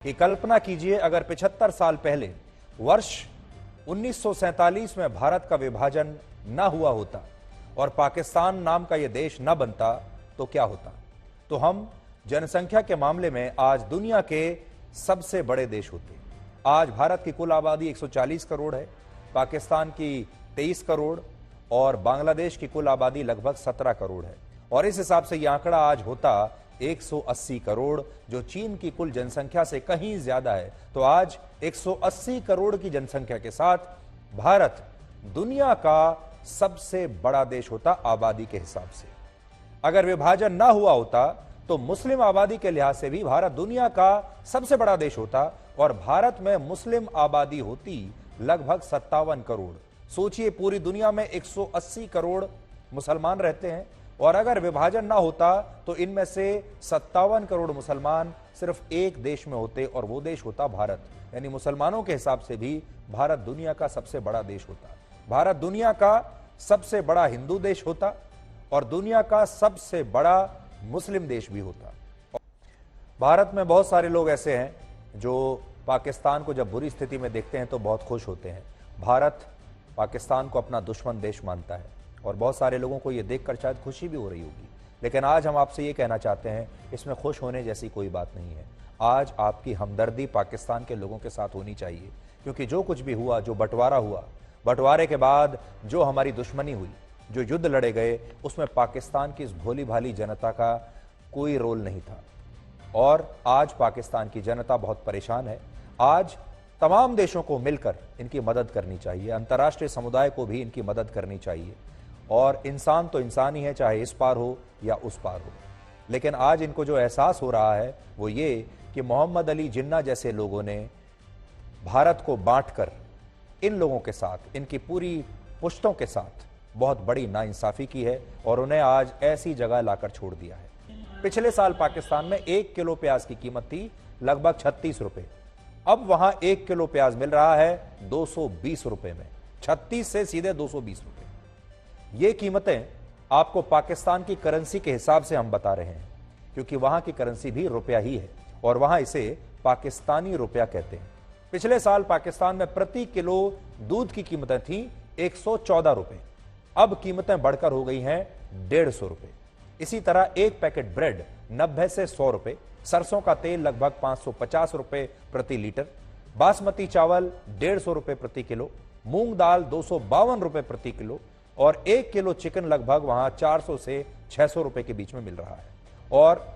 कि कल्पना कीजिए अगर 75 साल पहले वर्ष 1947 में भारत का विभाजन न हुआ होता और पाकिस्तान नाम का यह देश न बनता तो क्या होता। तो हम जनसंख्या के मामले में आज दुनिया के सबसे बड़े देश होते। आज भारत की कुल आबादी 140 करोड़ है, पाकिस्तान की 23 करोड़ और बांग्लादेश की कुल आबादी लगभग 17 करोड़ है। और इस हिसाब से यह आंकड़ा आज होता 180 करोड़, जो चीन की कुल जनसंख्या से कहीं ज्यादा है। तो आज 180 करोड़ की जनसंख्या के साथ भारत दुनिया का सबसे बड़ा देश होता आबादी के हिसाब से। अगर विभाजन ना हुआ होता तो मुस्लिम आबादी के लिहाज से भी भारत दुनिया का सबसे बड़ा देश होता और भारत में मुस्लिम आबादी होती लगभग 57 करोड़। सोचिए, पूरी दुनिया में 180 करोड़ मुसलमान रहते हैं और अगर विभाजन ना होता तो इनमें से 57 करोड़ मुसलमान सिर्फ एक देश में होते और वो देश होता भारत। यानी मुसलमानों के हिसाब से भी भारत दुनिया का सबसे बड़ा देश होता। भारत दुनिया का सबसे बड़ा हिंदू देश होता और दुनिया का सबसे बड़ा मुस्लिम देश भी होता। भारत में बहुत सारे लोग ऐसे हैं जो पाकिस्तान को जब बुरी स्थिति में देखते हैं तो बहुत खुश होते हैं। भारत पाकिस्तान को अपना दुश्मन देश मानता है और बहुत सारे लोगों को यह देखकर शायद खुशी भी हो रही होगी। लेकिन आज हम आपसे ये कहना चाहते हैं, इसमें खुश होने जैसी कोई बात नहीं है। आज आपकी हमदर्दी पाकिस्तान के लोगों के साथ होनी चाहिए, क्योंकि जो कुछ भी हुआ, जो बंटवारा हुआ, बंटवारे के बाद जो हमारी दुश्मनी हुई, जो युद्ध लड़े गए, उसमें पाकिस्तान की इस भोली भाली जनता का कोई रोल नहीं था। और आज पाकिस्तान की जनता बहुत परेशान है। आज तमाम देशों को मिलकर इनकी मदद करनी चाहिए, अंतर्राष्ट्रीय समुदाय को भी इनकी मदद करनी चाहिए। और इंसान तो इंसान ही है, चाहे इस पार हो या उस पार हो। लेकिन आज इनको जो एहसास हो रहा है वो ये कि मोहम्मद अली जिन्ना जैसे लोगों ने भारत को बांटकर इन लोगों के साथ, इनकी पूरी पुश्तों के साथ बहुत बड़ी नाइंसाफी की है और उन्हें आज ऐसी जगह लाकर छोड़ दिया है। पिछले साल पाकिस्तान में 1 किलो प्याज की कीमत थी लगभग 36 रुपए। अब वहां 1 किलो प्याज मिल रहा है 220 रुपए में। 36 से सीधे 220 रुपए। ये कीमतें आपको पाकिस्तान की करेंसी के हिसाब से हम बता रहे हैं, क्योंकि वहां की करेंसी भी रुपया ही है और वहां इसे पाकिस्तानी रुपया कहते हैं। पिछले साल पाकिस्तान में प्रति किलो दूध की कीमतें थी 114 रुपए। अब कीमतें बढ़कर हो गई हैं 150 रुपए। इसी तरह एक पैकेट ब्रेड 90 से 100 रुपए, सरसों का तेल लगभग 550 रुपए प्रति लीटर, बासमती चावल 150 रुपए प्रति किलो, मूंग दाल 252 रुपए प्रति किलो और 1 किलो चिकन लगभग वहां 400 से 600 रुपए के बीच में मिल रहा है। और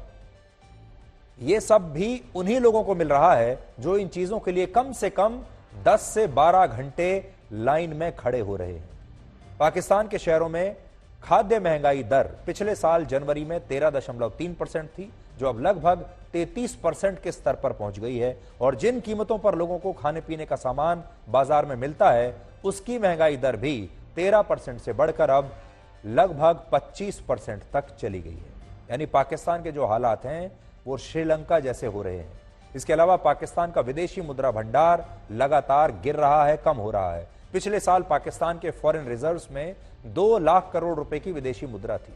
यह सब भी उन्हीं लोगों को मिल रहा है जो इन चीजों के लिए कम से कम 10 से 12 घंटे लाइन में खड़े हो रहे हैं। पाकिस्तान के शहरों में खाद्य महंगाई दर पिछले साल जनवरी में 13.3% थी, जो अब लगभग 33% के स्तर पर पहुंच गई है। और जिन कीमतों पर लोगों को खाने पीने का सामान बाजार में मिलता है, उसकी महंगाई दर भी 13% से बढ़कर अब लगभग 25% तक चली गई है। यानी पाकिस्तान के जो हालात हैं वो श्रीलंका जैसे हो रहे हैं। इसके अलावा पाकिस्तान का विदेशी मुद्रा भंडार लगातार गिर रहा है, कम हो रहा है। पिछले साल पाकिस्तान के फॉरेन रिजर्व्स में 2 लाख करोड़ रुपए की विदेशी मुद्रा थी।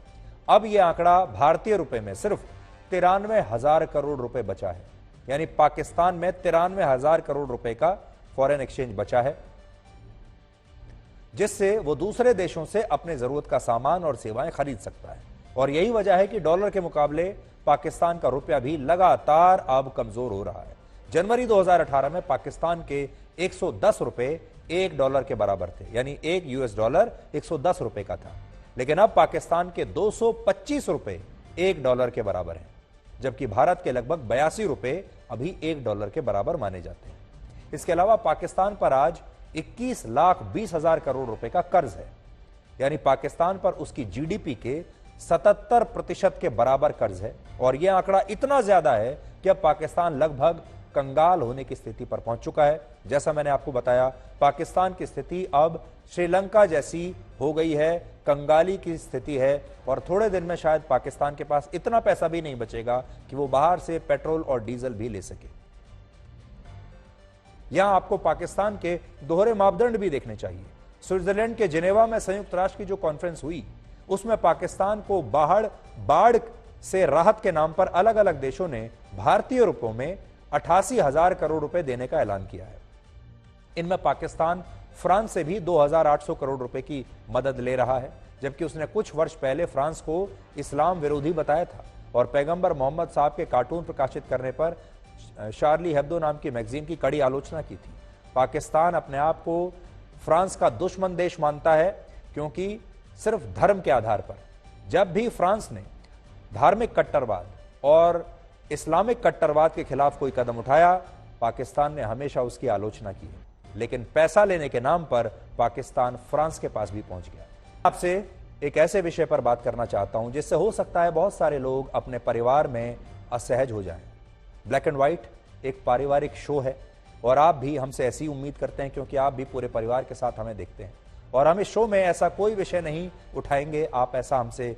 अब यह आंकड़ा भारतीय रुपए में सिर्फ 93,000 करोड़ रुपए बचा है। यानी पाकिस्तान में 93,000 करोड़ रुपए का फॉरेन एक्सचेंज बचा है, जिससे वो दूसरे देशों से अपने जरूरत का सामान और सेवाएं खरीद सकता है। और यही वजह है कि डॉलर के मुकाबले पाकिस्तान का रुपया भी लगातार अब कमजोर हो रहा है। जनवरी 2018 में पाकिस्तान के 110 रुपए $1 के बराबर थे, यानी $1 110 रुपए का था। लेकिन अब पाकिस्तान के 225 रुपए $1 के बराबर हैं, जबकि भारत के लगभग 82 रुपए अभी $1 के बराबर माने जाते हैं। इसके अलावा पाकिस्तान पर आज 21,20,000 करोड़ रुपए का कर्ज है। यानी पाकिस्तान पर उसकी जीडीपी के 77% के बराबर कर्ज है। और यह आंकड़ा इतना ज्यादा है कि अब पाकिस्तान लगभग कंगाल होने की स्थिति पर पहुंच चुका है। जैसा मैंने आपको बताया, पाकिस्तान की स्थिति अब श्रीलंका जैसी हो गई है, कंगाली की स्थिति है। और थोड़े दिन में शायद पाकिस्तान के पास इतना पैसा भी नहीं बचेगा कि वो बाहर से पेट्रोल और डीजल भी ले सके। यहां आपको पाकिस्तान के दोहरे मापदंड भी देखने चाहिए। स्विट्जरलैंड के जिनेवा में संयुक्त राष्ट्र की जो कॉन्फ्रेंस हुई, उसमें पाकिस्तान को बाढ़ से राहत के नाम पर अलग अलग देशों ने भारतीय रुपयों में 88,000 करोड़ रुपए देने का ऐलान किया है। इनमें पाकिस्तान फ्रांस से भी 2,800 करोड़ रुपए की मदद ले रहा है, जबकि उसने कुछ वर्ष पहले फ्रांस को इस्लाम विरोधी बताया था और पैगंबर मोहम्मद साहब के कार्टून प्रकाशित करने पर शार्ली हेब्दो नाम की मैगजीन की कड़ी आलोचना की थी। पाकिस्तान अपने आप को फ्रांस का दुश्मन देश मानता है, क्योंकि सिर्फ धर्म के आधार पर जब भी फ्रांस ने धार्मिक कट्टरवाद और इस्लामिक कट्टरवाद के खिलाफ कोई कदम उठाया, पाकिस्तान ने हमेशा उसकी आलोचना की है। लेकिन पैसा लेने के नाम पर पाकिस्तान फ्रांस के पास भी पहुंच गया। आपसे एक ऐसे विषय पर बात करना चाहता हूं जिससे हो सकता है बहुत सारे लोग अपने परिवार में असहज हो जाएं। ब्लैक एंड व्हाइट एक पारिवारिक शो है और आप भी हमसे ऐसी उम्मीद करते हैं, क्योंकि आप भी पूरे परिवार के साथ हमें देखते हैं और हम इस शो में ऐसा कोई विषय नहीं उठाएंगे, आप ऐसा हमसे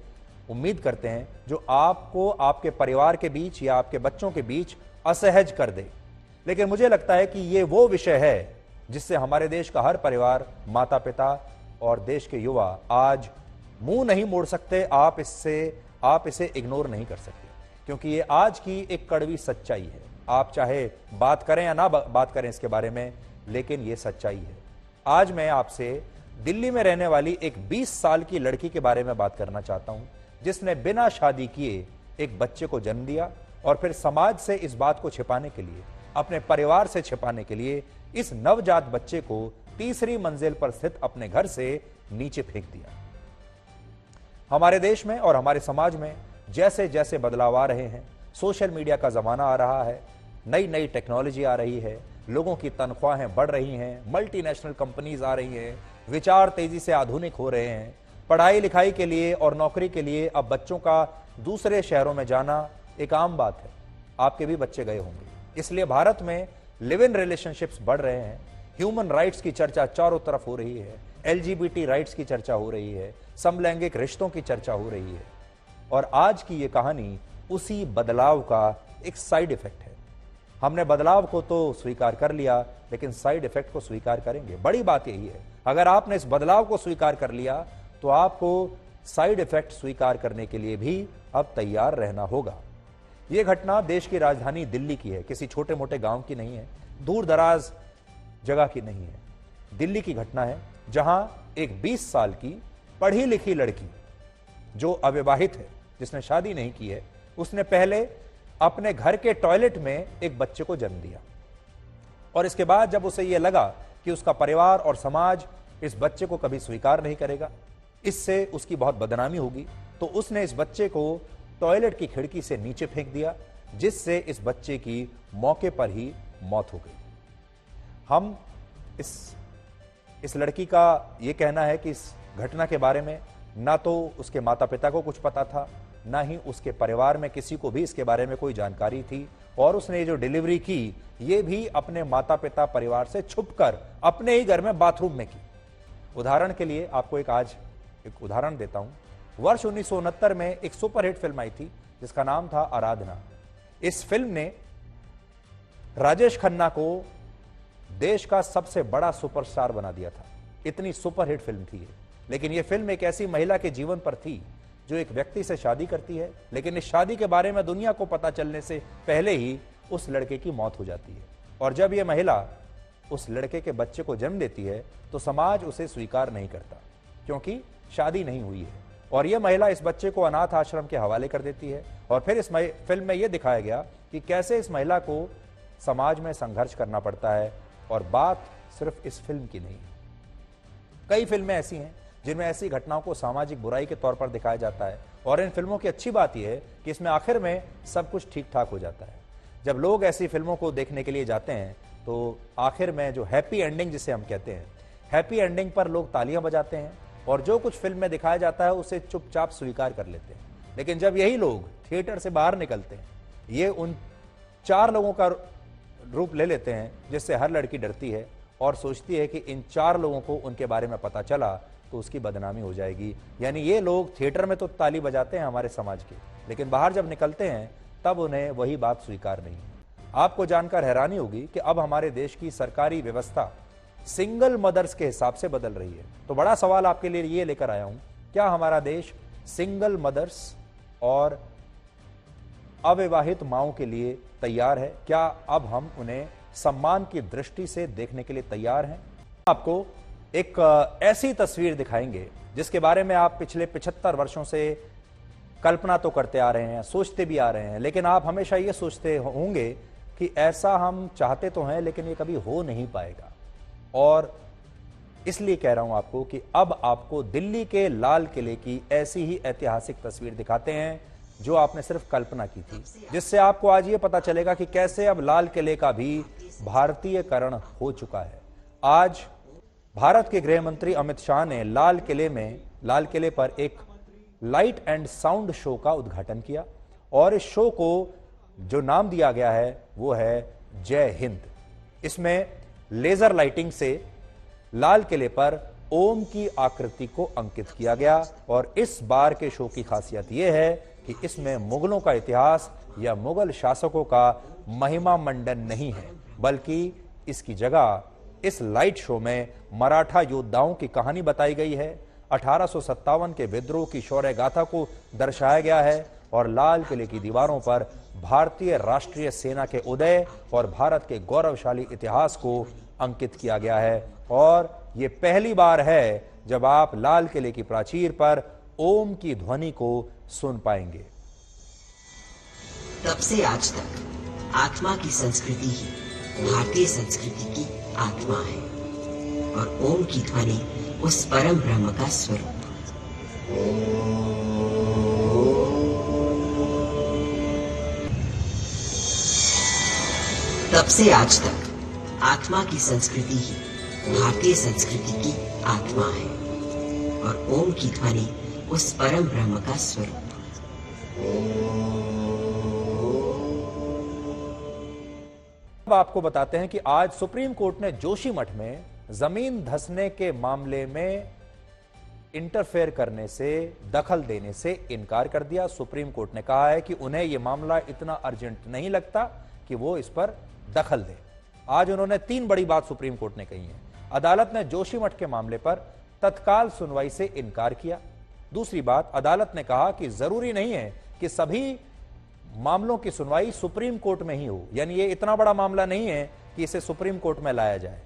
उम्मीद करते हैं जो आपको आपके परिवार के बीच या आपके बच्चों के बीच असहज कर दे। लेकिन मुझे लगता है कि ये वो विषय है जिससे हमारे देश का हर परिवार, माता पिता और देश के युवा आज मुंह नहीं मोड़ सकते। आप इसे इग्नोर नहीं कर सकते, क्योंकि ये आज की एक कड़वी सच्चाई है। आप चाहे बात करें या ना बात करें इसके बारे में, लेकिन ये सच्चाई है। आज मैं आपसे दिल्ली में रहने वाली एक 20 साल की लड़की के बारे में बात करना चाहता हूं, जिसने बिना शादी किए एक बच्चे को जन्म दिया और फिर समाज से इस बात को छिपाने के लिए, अपने परिवार से छिपाने के लिए इस नवजात बच्चे को तीसरी मंजिल पर स्थित अपने घर से नीचे फेंक दिया। हमारे देश में और हमारे समाज में जैसे जैसे बदलाव आ रहे हैं, सोशल मीडिया का जमाना आ रहा है, नई नई टेक्नोलॉजी आ रही है, लोगों की तनख्वाहें बढ़ रही हैं, मल्टीनेशनल कंपनीज आ रही हैं, विचार तेजी से आधुनिक हो रहे हैं, पढ़ाई लिखाई के लिए और नौकरी के लिए अब बच्चों का दूसरे शहरों में जाना एक आम बात है। आपके भी बच्चे गए होंगे। इसलिए भारत में लिव इन रिलेशनशिप्स बढ़ रहे हैं, ह्यूमन राइट्स की चर्चा चारों तरफ हो रही है, LGBT राइट्स की चर्चा हो रही है, समलैंगिक रिश्तों की चर्चा हो रही है। और आज की ये कहानी उसी बदलाव का एक साइड इफेक्ट है। हमने बदलाव को तो स्वीकार कर लिया, लेकिन साइड इफेक्ट को स्वीकार करेंगे। बड़ी बात यही है, अगर आपने इस बदलाव को स्वीकार कर लिया तो आपको साइड इफेक्ट स्वीकार करने के लिए भी अब तैयार रहना होगा। यह घटना देश की राजधानी दिल्ली की है, किसी छोटे मोटे गांव की नहीं है, दूर दराज जगह की नहीं है। दिल्ली की घटना है, जहां एक 20 साल की पढ़ी लिखी लड़की जो अविवाहित है, जिसने शादी नहीं की है, उसने पहले अपने घर के टॉयलेट में एक बच्चे को जन्म दिया और इसके बाद जब उसे यह लगा कि उसका परिवार और समाज इस बच्चे को कभी स्वीकार नहीं करेगा, इससे उसकी बहुत बदनामी होगी, तो उसने इस बच्चे को टॉयलेट की खिड़की से नीचे फेंक दिया, जिससे इस बच्चे की मौके पर ही मौत हो गई। हम इस लड़की का यह कहना है कि इस घटना के बारे में ना तो उसके माता पिता को कुछ पता था, ना ही उसके परिवार में किसी को भी इसके बारे में कोई जानकारी थी, और उसने जो डिलीवरी की ये भी अपने माता पिता परिवार से छुपकर अपने ही घर में बाथरूम में की। उदाहरण के लिए आपको एक उदाहरण देता हूं। वर्ष 1969 में एक सुपरहिट फिल्म आई थी जिसका नाम था आराधना। इस फिल्म ने राजेश खन्ना को देश का सबसे बड़ा सुपरस्टार बना दिया था। इतनी सुपरहिट फिल्म थी ये। लेकिन यह फिल्म एक ऐसी महिला के जीवन पर थी जो एक व्यक्ति से शादी करती है, लेकिन इस शादी के बारे में दुनिया को पता चलने से पहले ही उस लड़के की मौत हो जाती है। और जब यह महिला उस लड़के के बच्चे को जन्म देती है तो समाज उसे स्वीकार नहीं करता, क्योंकि शादी नहीं हुई है। और यह महिला इस बच्चे को अनाथ आश्रम के हवाले कर देती है। और फिर इस फिल्म में यह दिखाया गया कि कैसे इस महिला को समाज में संघर्ष करना पड़ता है। और बात सिर्फ इस फिल्म की नहीं है, कई फिल्में ऐसी हैं जिनमें ऐसी घटनाओं को सामाजिक बुराई के तौर पर दिखाया जाता है। और इन फिल्मों की अच्छी बात यह है कि इसमें आखिर में सब कुछ ठीक ठाक हो जाता है। जब लोग ऐसी फिल्मों को देखने के लिए जाते हैं तो आखिर में जो हैप्पी एंडिंग जिसे हम कहते हैं, हैप्पी एंडिंग पर लोग तालियां बजाते हैं और जो कुछ फिल्म में दिखाया जाता है उसे चुपचाप स्वीकार कर लेते हैं। लेकिन जब यही लोग थिएटर से बाहर निकलते हैं, ये उन 4 लोगों का रूप ले लेते हैं जिससे हर लड़की डरती है और सोचती है कि इन 4 लोगों को उनके बारे में पता चला तो उसकी बदनामी हो जाएगी। यानी ये लोग थिएटर में तो ताली बजाते हैं हमारे समाज के, लेकिन बाहर जब निकलते हैं तब उन्हें वही बात स्वीकार नहीं है। आपको जानकर हैरानी होगी कि अब हमारे देश की सरकारी व्यवस्था सिंगल मदर्स के हिसाब से बदल रही है। तो बड़ा सवाल आपके लिए ये लेकर आया हूं, क्या हमारा देश सिंगल मदर्स और अविवाहित माओं के लिए तैयार है? क्या अब हम उन्हें सम्मान की दृष्टि से देखने के लिए तैयार हैं? आपको एक ऐसी तस्वीर दिखाएंगे जिसके बारे में आप पिछले 75 वर्षों से कल्पना तो करते आ रहे हैं, सोचते भी आ रहे हैं, लेकिन आप हमेशा ये सोचते होंगे कि ऐसा हम चाहते तो हैं लेकिन ये कभी हो नहीं पाएगा। और इसलिए कह रहा हूं आपको कि अब आपको दिल्ली के लाल किले की ऐसी ही ऐतिहासिक तस्वीर दिखाते हैं जो आपने सिर्फ कल्पना की थी, जिससे आपको आज ये पता चलेगा कि कैसे अब लाल किले का भी भारतीयकरण हो चुका है। आज भारत के गृह मंत्री अमित शाह ने लाल किले पर एक लाइट एंड साउंड शो का उद्घाटन किया और इस शो को जो नाम दिया गया है वो है जय हिंद। इसमें लेजर लाइटिंग से लाल किले पर ओम की आकृति को अंकित किया गया और इस बार के शो की खासियत यह है कि इसमें मुगलों का इतिहास या मुगल शासकों का महिमा मंडन नहीं है, बल्कि इसकी जगह इस लाइट शो में मराठा योद्धाओं की कहानी बताई गई है। 1857 के विद्रोह की शौर्य गाथा को दर्शाया गया है और लाल किले की दीवारों पर भारतीय राष्ट्रीय सेना के उदय और भारत के गौरवशाली इतिहास को अंकित किया गया है। और यह पहली बार है जब आप लाल किले की प्राचीर पर ओम की ध्वनि को सुन पाएंगे। तब से आज तक आत्मा की संस्कृति ही भारतीय संस्कृति की आत्मा है और ओम की ध्वनि उस परम ब्रह्म का स्वरूप। तब से आज तक आत्मा की संस्कृति ही भारतीय संस्कृति की आत्मा है और ओम की ध्वनि उस परम ब्रह्म का स्वरूप। अब आपको बताते हैं कि आज सुप्रीम कोर्ट ने जोशीमठ में जमीन धंसने के मामले में इंटरफेयर करने से, दखल देने से इनकार कर दिया। सुप्रीम कोर्ट ने कहा है कि उन्हें यह मामला इतना अर्जेंट नहीं लगता कि वो इस पर दखल दे। आज उन्होंने 3 बड़ी बात सुप्रीम कोर्ट ने कही है। अदालत ने जोशीमठ के मामले पर तत्काल सुनवाई से इनकार किया। दूसरी बात, अदालत ने कहा कि जरूरी नहीं है कि सभी मामलों की सुनवाई सुप्रीम कोर्ट में ही हो, यानी ये इतना बड़ा मामला नहीं है कि इसे सुप्रीम कोर्ट में लाया जाए।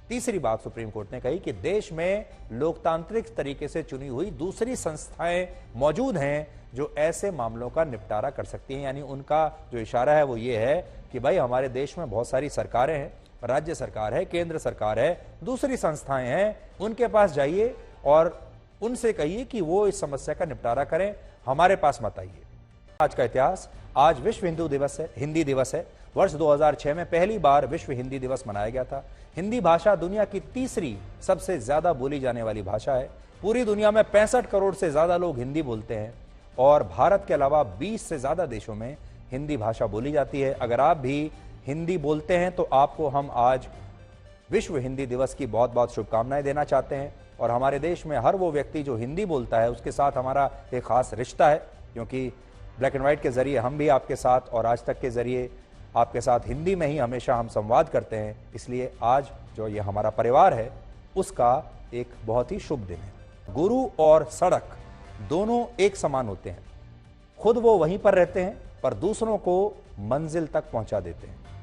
तीसरी बात सुप्रीम कोर्ट ने कही कि देश में लोकतांत्रिक तरीके से चुनी हुई दूसरी संस्थाएं मौजूद हैं जो ऐसे मामलों का निपटारा कर सकती हैं। यानी उनका जो इशारा है वो ये है कि भाई हमारे देश में बहुत सारी सरकारें हैं, राज्य सरकार है, केंद्र सरकार है, दूसरी संस्थाएं हैं, उनके पास जाइए और उनसे कहिए कि वो इस समस्या का निपटारा करें, हमारे पास मत आइए। आज का इतिहास, आज विश्व हिंदू दिवस है, हिंदी दिवस है। वर्ष 2006 में पहली बार विश्व हिंदी दिवस मनाया गया था। हिंदी भाषा दुनिया की तीसरी सबसे ज्यादा बोली जाने वाली भाषा है। पूरी दुनिया में 65 करोड़ से ज्यादा लोग हिंदी बोलते हैं और भारत के अलावा 20 से ज्यादा देशों में हिंदी भाषा बोली जाती है। अगर आप भी हिंदी बोलते हैं तो आपको हम आज विश्व हिंदी दिवस की बहुत बहुत शुभकामनाएं देना चाहते हैं। और हमारे देश में हर वो व्यक्ति जो हिंदी बोलता है उसके साथ हमारा एक खास रिश्ता है, क्योंकि ब्लैक एंड व्हाइट के जरिए हम भी आपके साथ और आज तक के जरिए आपके साथ हिंदी में ही हमेशा हम संवाद करते हैं। इसलिए आज जो ये हमारा परिवार है उसका एक बहुत ही शुभ दिन है। गुरु और सड़क दोनों एक समान होते हैं। खुद वो वहीं पर रहते हैं पर दूसरों को मंजिल तक पहुंचा देते हैं।